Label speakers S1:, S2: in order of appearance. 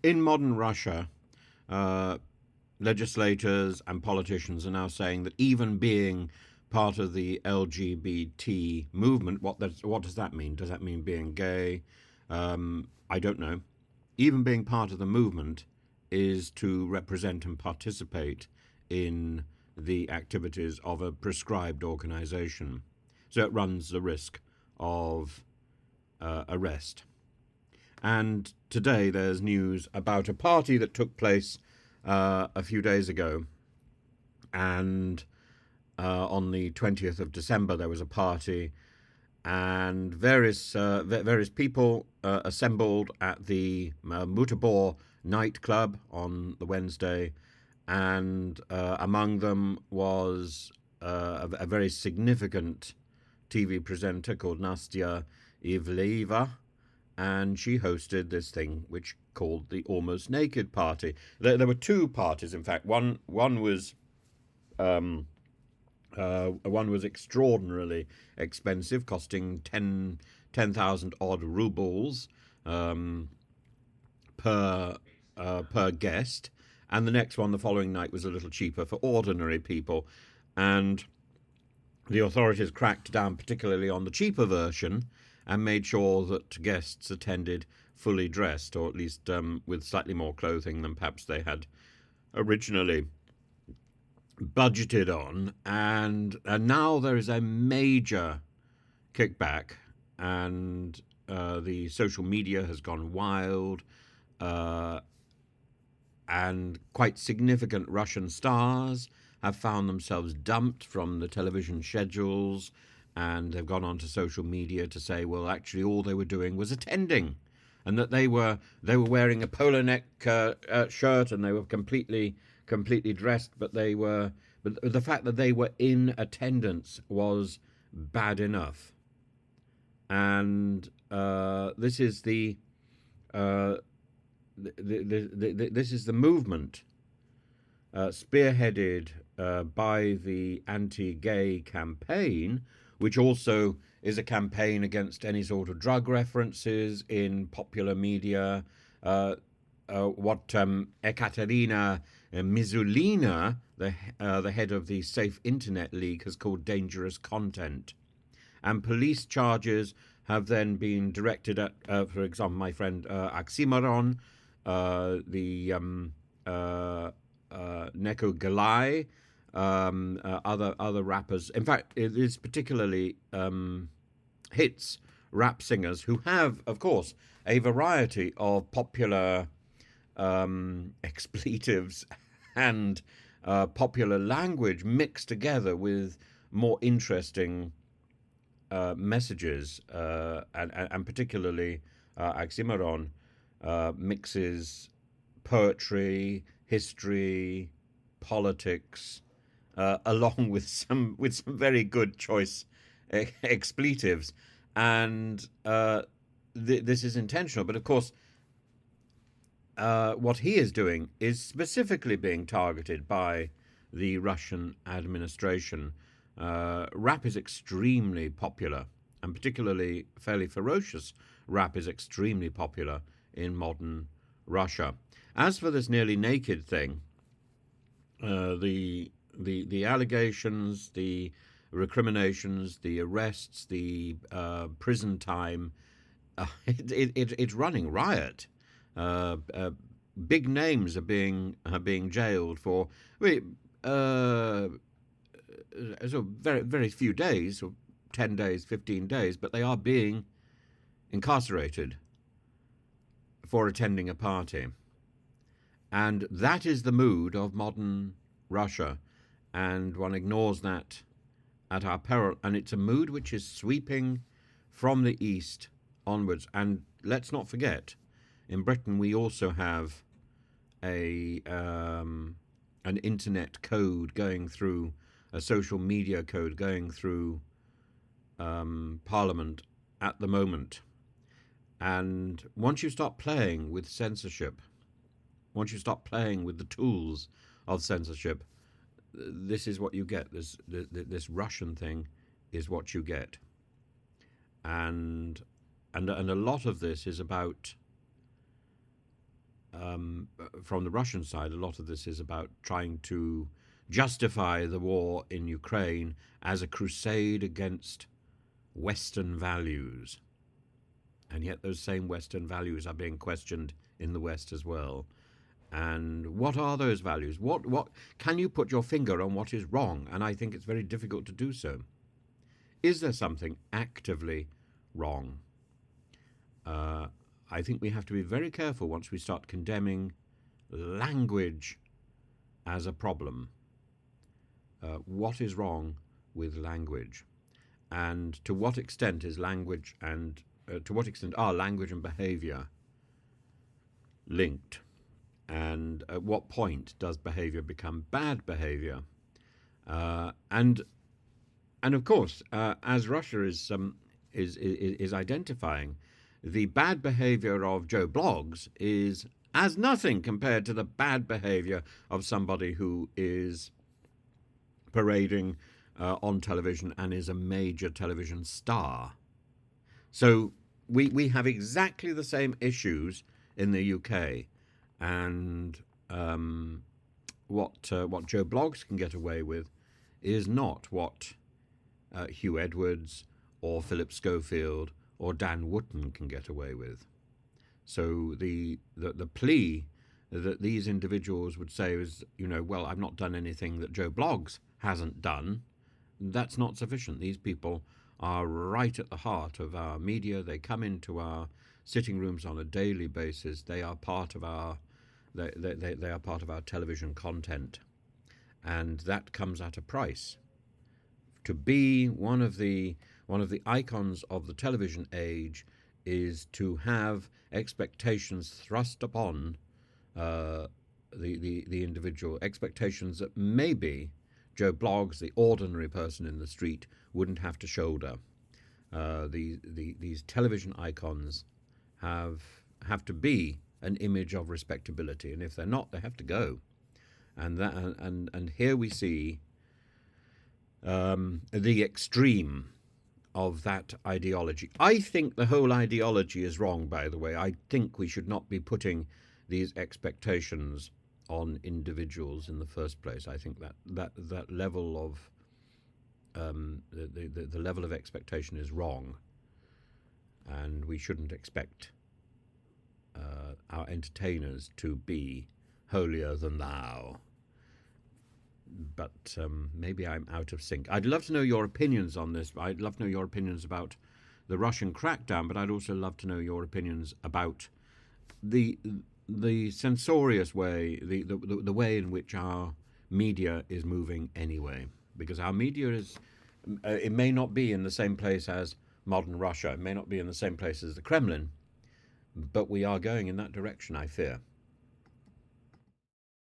S1: in modern Russia, uh, legislators and politicians are now saying that even being part of the LGBT movement, what does that mean? Does that mean being gay? I don't know. Even being part of the movement is to represent and participate in the activities of a prescribed organization. So it runs the risk of arrest. And today there's news about a party that took place a few days ago. And on the 20th of December, there was a party, and various people assembled at the Mutabor nightclub on the Wednesday, and among them was a very significant TV presenter called Nastya Ivleeva, and she hosted this thing which called the Almost Naked Party. There were two parties, in fact. Um, one was extraordinarily expensive, costing 10,000 odd rubles um, per guest, and the next one the following night was a little cheaper for ordinary people, and the authorities cracked down particularly on the cheaper version and made sure that guests attended fully dressed, or at least with slightly more clothing than perhaps they had originally budgeted on. And now there is a major kickback, and the social media has gone wild, uh, and quite significant Russian stars have found themselves dumped from the television schedules, and they've gone onto social media to say, well, actually, all they were doing was attending, and that they were wearing a polo neck shirt, and they were completely dressed, but the fact that they were in attendance was bad enough. And this is this is the movement spearheaded by the anti-gay campaign, which also is a campaign against any sort of drug references in popular media. What Ekaterina Mizulina, the head of the Safe Internet League, has called dangerous content. And police charges have then been directed at, for example, my friend Oxxxymiron, the Neko Galai, other rappers. In fact, it is particularly hits rap singers who have, of course, a variety of popular expletives and popular language mixed together with more interesting messages, and particularly Oxxxymiron mixes poetry, history, politics, along with some very good choice expletives, and this is intentional. But of course, what he is doing is specifically being targeted by the Russian administration. Rap is extremely popular, and particularly fairly ferocious rap is extremely popular in modern Russia. As for this nearly naked thing, the allegations, the recriminations, the arrests, the prison time, it's running riot. Uh, uh, Big names are being jailed for so very few days, or 10 days, 15 days, but they are being incarcerated for attending a party. And that is the mood of modern Russia, and one ignores that at our peril. And it's a mood which is sweeping from the east onwards. And let's not forget, in Britain we also have an internet code going through, a social media code going through Parliament at the moment. And once you start playing with censorship, once you start playing with the tools of censorship, this is what you get. This Russian thing is what you get, and a lot of this is about from the Russian side, a lot of this is about trying to justify the war in Ukraine as a crusade against Western values. And yet those same Western values are being questioned in the West as well. And what are those values? What can you put your finger on what is wrong? And I think it's very difficult to do so. Is there something actively wrong? I think we have to be very careful once we start condemning language as a problem. What is wrong with language? And to what extent is language and to what extent are language and behavior linked? And at what point does behavior become bad behavior? And of course, as Russia is identifying, the bad behavior of Joe Bloggs is as nothing compared to the bad behavior of somebody who is parading on television and is a major television star. So we have exactly the same issues in the UK, and what Joe Bloggs can get away with is not what Hugh Edwards or Philip Schofield or Dan Wootton can get away with. So the plea that these individuals would say is, well, I've not done anything that Joe Bloggs hasn't done. That's not sufficient. These people are right at the heart of our media. They come into our sitting rooms on a daily basis. They are part of our they are part of our television content, and that comes at a price. To be one of the icons of the television age is to have expectations thrust upon the individual, expectations that maybe Joe Bloggs, the ordinary person in the street, wouldn't have to shoulder. These television icons have to be an image of respectability, and if they're not, they have to go. And here we see the extreme of that ideology. I think the whole ideology is wrong, by the way. I think we should not be putting these expectations on individuals in the first place. I think that level of the level of expectation is wrong, and we shouldn't expect our entertainers to be holier than thou. But maybe I'm out of sync. I'd love to know your opinions on this. I'd love to know your opinions about the Russian crackdown, but I'd also love to know your opinions about the censorious way, the way in which our media is moving anyway. Because our media is, it may not be in the same place as modern Russia. It may not be in the same place as the Kremlin, but we are going in that direction, I fear.